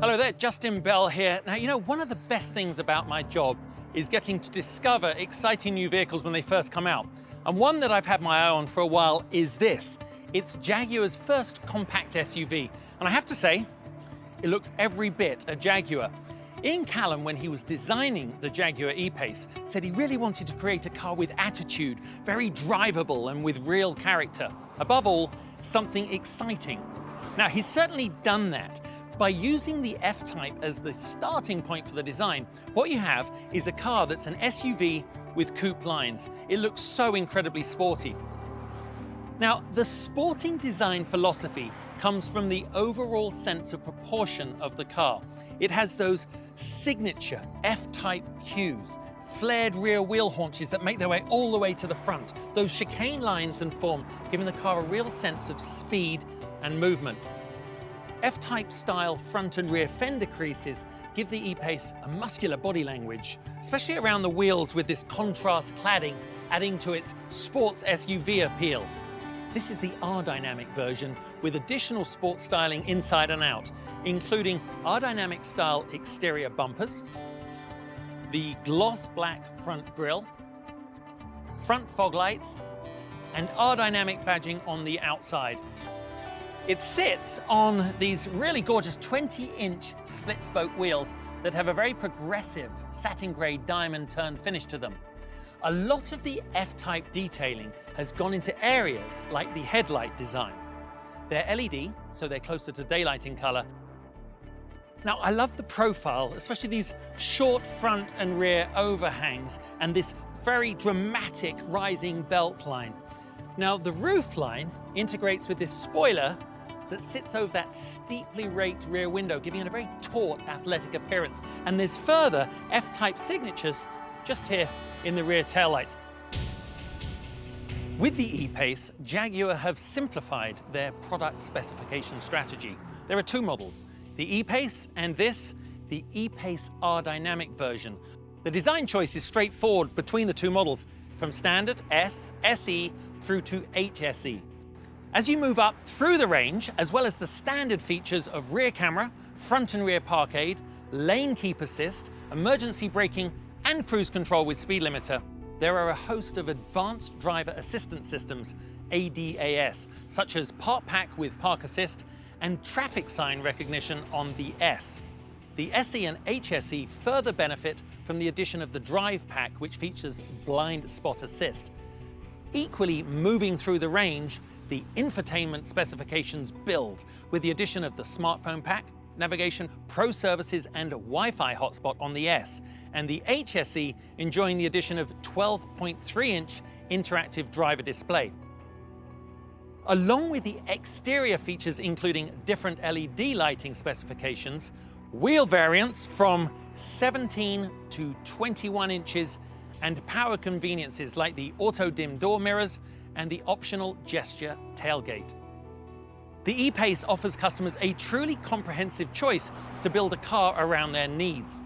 Hello there, Justin Bell here. Now, you know, one of the best things about my job is getting to discover exciting new vehicles when they first come out. And one that I've had my eye on for a while is this. It's Jaguar's first compact SUV. And I have to say, it looks every bit a Jaguar. Ian Callum, when he was designing the Jaguar E-PACE, said he really wanted to create a car with attitude, very drivable and with real character. Above all, something exciting. Now, he's certainly done that. By using the F-Type as the starting point for the design, what you have is a car that's an SUV with coupe lines. It looks so incredibly sporty. Now, the sporting design philosophy comes from the overall sense of proportion of the car. It has those signature F-Type hues, flared rear wheel haunches that make their way all the way to the front, those chicane lines and form, giving the car a real sense of speed and movement. F-Type style front and rear fender creases give the E-PACE a muscular body language, especially around the wheels with this contrast cladding adding to its sports SUV appeal. This is the R-Dynamic version with additional sports styling inside and out, including R-Dynamic style exterior bumpers, the gloss black front grille, front fog lights, and R-Dynamic badging on the outside. It sits on these really gorgeous 20-inch split-spoke wheels that have a very progressive satin grey diamond turn finish to them. A lot of the F-Type detailing has gone into areas like the headlight design. They're LED, so they're closer to daylight in colour. Now, I love the profile, especially these short front and rear overhangs and this very dramatic rising belt line. Now, the roofline integrates with this spoiler that sits over that steeply raked rear window, giving it a very taut, athletic appearance. And there's further F-Type signatures just here in the rear taillights. With the E-PACE, Jaguar have simplified their product specification strategy. There are two models, the E-PACE and this, the E-PACE R-Dynamic version. The design choice is straightforward between the two models, from standard S, SE, through to HSE. As you move up through the range, as well as the standard features of rear camera, front and rear park aid, lane keep assist, emergency braking, and cruise control with speed limiter, there are a host of advanced driver assistance systems, ADAS, such as Park Pack with Park Assist and traffic sign recognition on the S. The SE and HSE further benefit from the addition of the Drive Pack, which features blind spot assist. Equally moving through the range, the infotainment specifications build with the addition of the smartphone pack, navigation, pro services, and a Wi-Fi hotspot on the S, and the HSE enjoying the addition of 12.3-inch interactive driver display. Along with the exterior features including different LED lighting specifications, wheel variants from 17 to 21 inches, and power conveniences like the auto-dim door mirrors and the optional gesture tailgate. The E-PACE offers customers a truly comprehensive choice to build a car around their needs.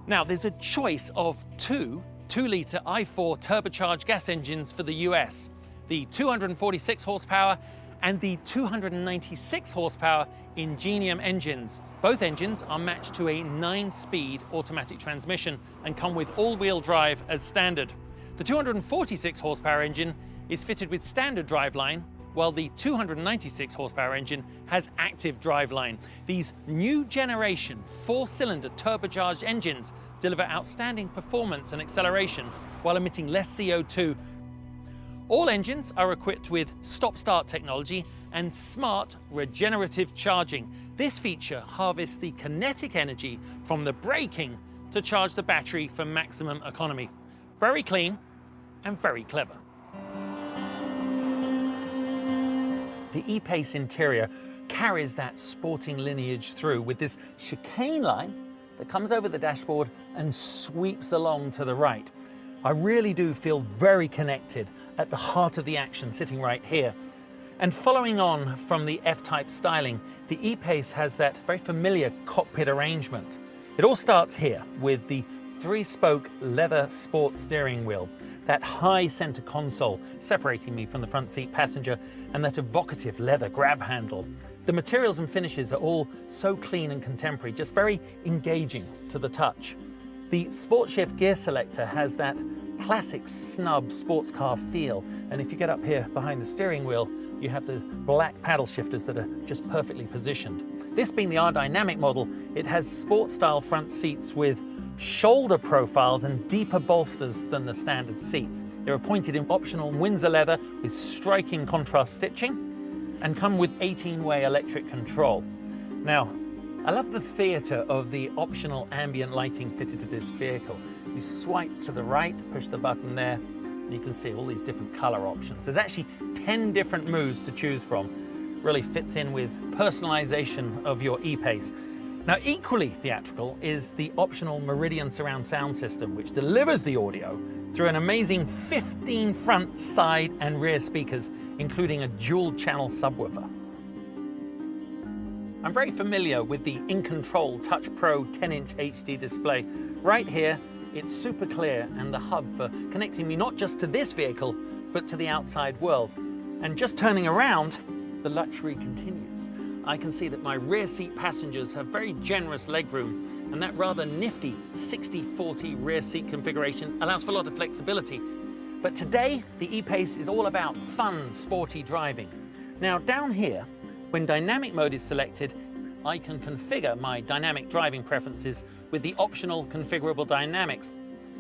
Now, there's a choice of two 2-litre i4 turbocharged gas engines for the US, the 246 horsepower and the 296 horsepower Ingenium engines. Both engines are matched to a 9-speed automatic transmission and come with all-wheel drive as standard. The 246 horsepower engine is fitted with standard driveline, while the 296 horsepower engine has active driveline. These new generation 4-cylinder turbocharged engines deliver outstanding performance and acceleration while emitting less CO2. All engines are equipped with stop-start technology and smart regenerative charging. This feature harvests the kinetic energy from the braking to charge the battery for maximum economy. Very clean and very clever. The E-PACE interior carries that sporting lineage through with this chicane line that comes over the dashboard and sweeps along to the right. I really do feel very connected at the heart of the action sitting right here. And following on from the F-Type styling, the E-PACE has that very familiar cockpit arrangement. It all starts here with the 3-spoke leather sports steering wheel. that high center console separating me from the front seat passenger, and that evocative leather grab handle. The materials and finishes are all so clean and contemporary, just very engaging to the touch. The Sport Shift gear selector has that classic snub sports car feel, and if you get up here behind the steering wheel, you have the black paddle shifters that are just perfectly positioned. This being the R-Dynamic model, it has sport-style front seats with shoulder profiles and deeper bolsters than the standard seats. They're appointed in optional Windsor leather with striking contrast stitching and come with 18-way electric control. Now, I love the theatre of the optional ambient lighting fitted to this vehicle. You swipe to the right, push the button there, and you can see all these different colour options. There's actually 10 different modes to choose from. Really fits in with personalisation of your E-PACE. Now, equally theatrical is the optional Meridian surround sound system, which delivers the audio through an amazing 15 front, side and rear speakers, including a dual-channel subwoofer. I'm very familiar with the In Control Touch Pro 10-inch HD display. Right here, it's super clear and the hub for connecting me not just to this vehicle, but to the outside world. And just turning around, the luxury continues. I can see that my rear seat passengers have very generous legroom, and that rather nifty 60-40 rear seat configuration allows for a lot of flexibility. But today, the E-PACE is all about fun, sporty driving. Now down here, when dynamic mode is selected, I can configure my dynamic driving preferences with the optional configurable dynamics.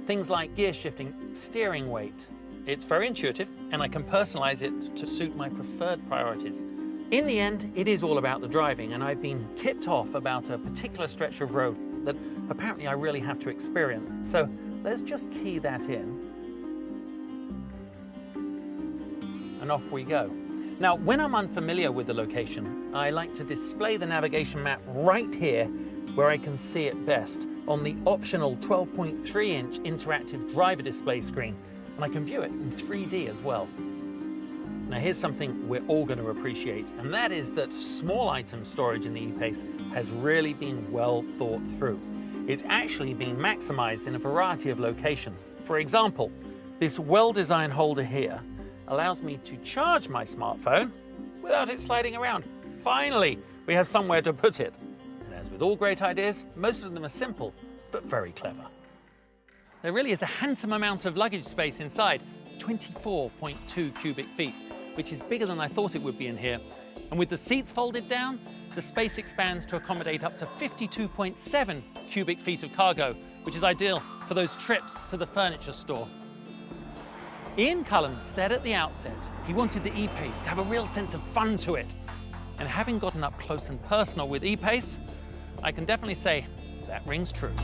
Things like gear shifting, steering weight. It's very intuitive, and I can personalize it to suit my preferred priorities. In the end, it is all about the driving, and I've been tipped off about a particular stretch of road that apparently I really have to experience. So let's just key that in. And off we go. Now, when I'm unfamiliar with the location, I like to display the navigation map right here where I can see it best on the optional 12.3-inch interactive driver display screen, and I can view it in 3D as well. Now here's something we're all going to appreciate, and that is that small item storage in the E-PACE has really been well thought through. It's actually been maximized in a variety of locations. For example, this well-designed holder here allows me to charge my smartphone without it sliding around. Finally, we have somewhere to put it. And as with all great ideas, most of them are simple, but very clever. There really is a handsome amount of luggage space inside, 24.2 cubic feet, which is bigger than I thought it would be in here. And with the seats folded down, the space expands to accommodate up to 52.7 cubic feet of cargo, which is ideal for those trips to the furniture store. Ian Cullen said at the outset he wanted the E-PACE to have a real sense of fun to it. And having gotten up close and personal with E-PACE, I can definitely say that rings true.